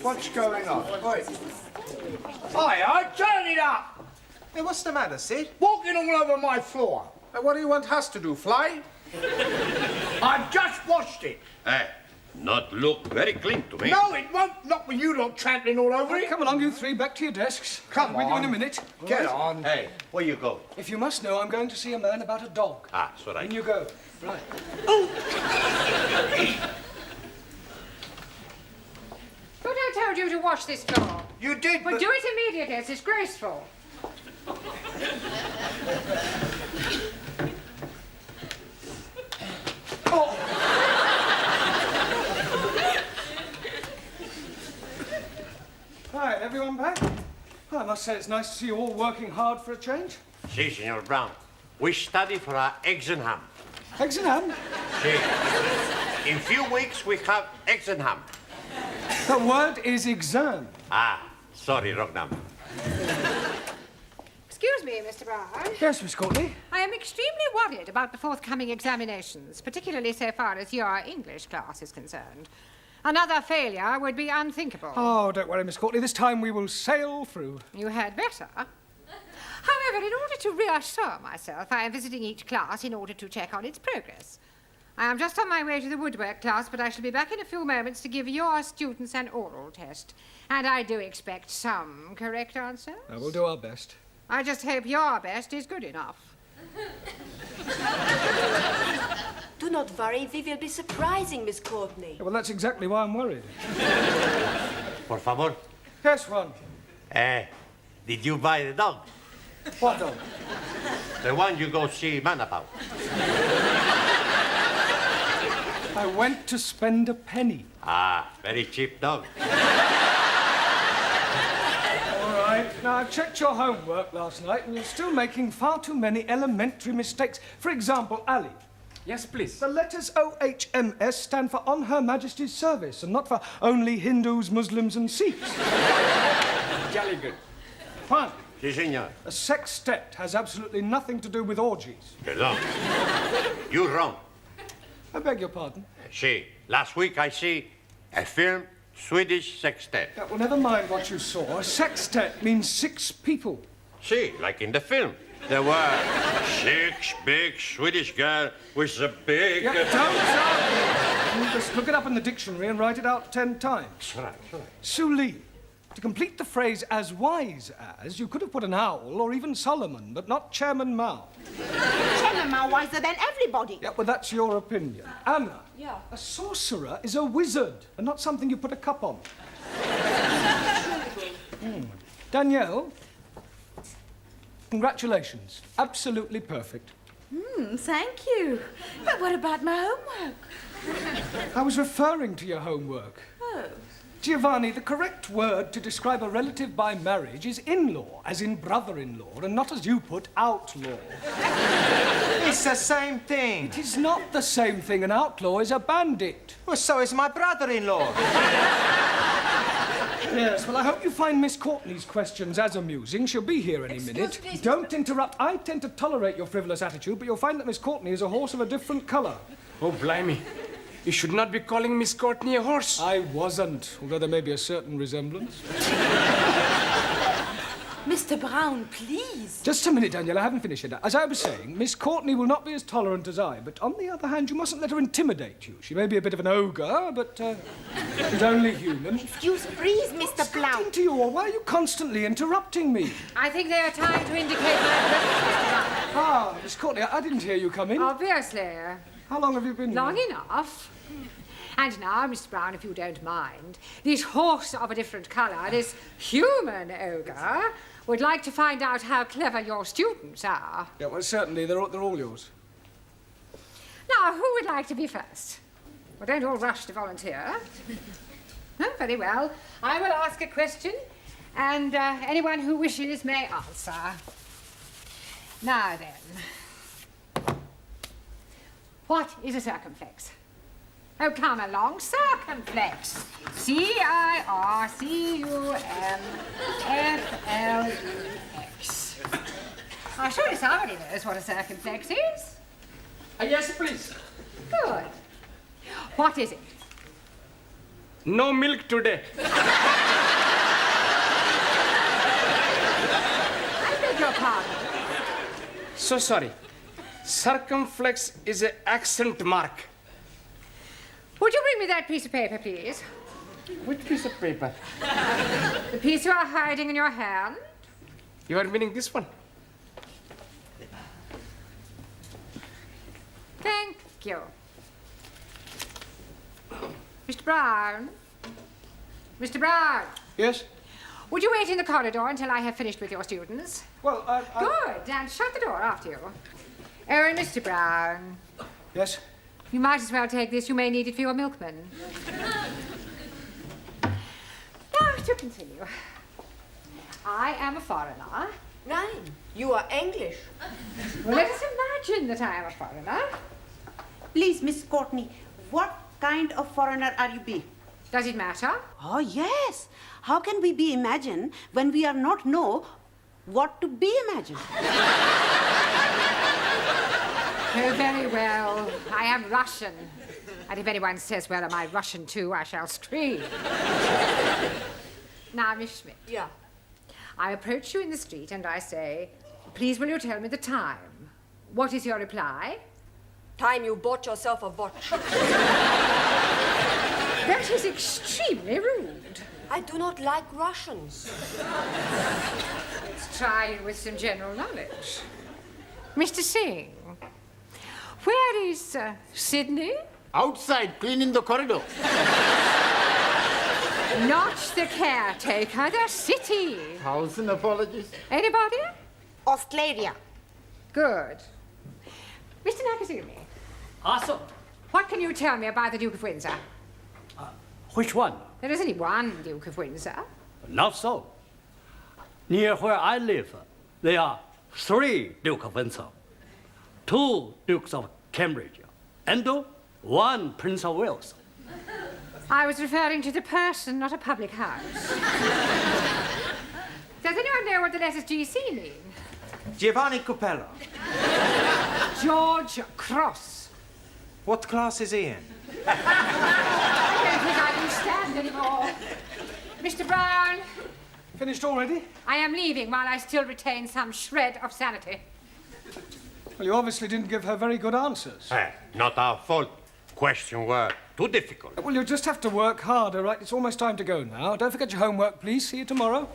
What's going on? Oi. Hi, turn it up! Hey, what's the matter, Sid? Walking all over my floor. What do you want us to do, fly? I've just washed it. Hey, not look very clean to me. No, it won't. Not when you lot trampling all over it. Come along, you three, back to your desks. Come With you in on. a minute. Get on. Hey, where you go? If you must know, I'm going to see a man about a dog. Ah, it's all right. In you go. Right. But I told you to wash this floor. You did, But do it immediately. It's disgraceful. Right, everyone back? Well, I must say it's nice to see you all working hard for a change. Si, Senor Brown. We study for our exam. Eggs and ham. Si. In few weeks, we have exam. The word is exam. Ah, sorry, wrong number. Excuse me, Mr. Brown. Yes, Miss Courtney. I am extremely worried about the forthcoming examinations, particularly so far as your English class is concerned. Another failure would be unthinkable. Oh, don't worry, Miss Courtney. This time we will sail through. You had better. However, in order to reassure myself, I am visiting each class in order to check on its progress. I am just on my way to the woodwork class, but I shall be back in a few moments to give your students an oral test. And I do expect some correct answers. We'll do our best. I just hope your best is good enough. Do not worry, we will be surprising Miss Courtney. Well, that's exactly why I'm worried. Por favor. Yes, Ron. Did you buy the dog? What dog? The one you go see man about. I went to spend a penny. Ah, very cheap dog. All right. Now, I checked your homework last night, and you're still making far too many elementary mistakes. For example, Ali. Yes, please. The letters OHMS stand for On Her Majesty's Service, and not for only Hindus, Muslims, and Sikhs. Jolly good. Fine. Si, senor. A sextet has absolutely nothing to do with orgies. Perdón. You wrong. I beg your pardon. Si. Last week I see a film, Swedish sextet. Yeah, well, never mind what you saw. A sextet means 6 people. Si, like in the film. There were 6 big Swedish girls with a big... Yeah, don't argue. Just look it up in the dictionary and write it out 10 times. Sorry. Suli. To complete the phrase as wise as, you could have put an owl or even Solomon, but not Chairman Mao. Chairman Mao wiser than everybody. Yeah, well, that's your opinion. Anna. Yeah. A sorcerer is a wizard and not something you put a cup on. Danielle. Congratulations. Absolutely perfect. Thank you. But what about my homework? I was referring to your homework. Oh. Giovanni, the correct word to describe a relative by marriage is in-law, as in brother-in-law, and not as you put outlaw. It's the same thing. It is not the same thing. An outlaw is a bandit. Well, so is my brother-in-law. Yes, well, I hope you find Miss Courtney's questions as amusing. She'll be here any minute. me, Don't interrupt. I tend to tolerate your frivolous attitude, but you'll find that Miss Courtney is a horse of a different colour. Oh, blimey. You should not be calling Miss Courtney a horse. I wasn't, although there may be a certain resemblance. Mr. Brown, please. Just a minute, Daniel, I haven't finished yet. As I was saying, Miss Courtney will not be as tolerant as I, but on the other hand, you mustn't let her intimidate you. She may be a bit of an ogre, but she's only human. Excuse, please, Mr. Brown. What's to you, or why are you constantly interrupting me? I think they are trying to indicate my presence. Ah, Miss Courtney, I didn't hear you come in. Obviously. How long have you been Long here? enough. And now, Mr. Brown, if you don't mind, this horse of a different colour, this human ogre, would like to find out how clever your students are. Yeah, well, certainly, they're all yours. Now, who would like to be first? Well, don't all rush to volunteer. Oh, very well. I will ask a question, and anyone who wishes may answer. Now then. What is a circumflex? Oh, come along, circumflex. C-I-R-C-U-M-F-L-E-X. I'm sure somebody knows what a circumflex is. Yes, please. Good. What is it? No milk today. pardon. So sorry. Circumflex is an accent mark. Would you bring me that piece of paper, please? Which piece of paper? The piece you are hiding in your hand? You are meaning this one? Thank you. Mr. Brown? Mr. Brown, Yes? would you wait in the corridor until I have finished with your students? Well, Good, and shut the door after you. Oh, and Mr. Brown, Yes? you might as well take this. You may need it for your milkman. Now, to continue. I am a foreigner. Nein, you are English. Well, let us imagine that I am a foreigner. Please, Miss Courtney, what kind of foreigner are you be? Does it matter? Oh, yes. How can we be imagine when we are not know what to be imagined? Oh, very well. I am Russian. And if anyone says, well, am I Russian too, I shall scream. Now, Miss Schmidt. Yeah. I approach you in the street and I say, please will you tell me the time? What is your reply? Time you bought yourself a watch. That is extremely rude. I do not like Russians. Let's try with some general knowledge. Mr. Singh, where is Sydney? Outside, cleaning the corridor. Not the caretaker, the city. 1,000 apologies. Anybody? Australia. Good. Mr. Nakazumi, Also, what can you tell me about the Duke of Windsor? which one? There is only one Duke of Windsor. Not so. Near where I live, there are 3 Duke of Windsor, 2 Dukes of Cambridge, and 1 Prince of Wales. I was referring to the person, not a public house. Does anyone know what the letters GC mean? Giovanni Capello. George Cross. What class is he in? I don't think I can stand anymore. Mr. Brown, Finished already? I am leaving while I still retain some shred of sanity. Well, you obviously didn't give her very good answers. Not our fault. Questions were too difficult. Well, you'll just have to work harder, right? It's almost time to go now. Don't forget your homework, please. See you tomorrow.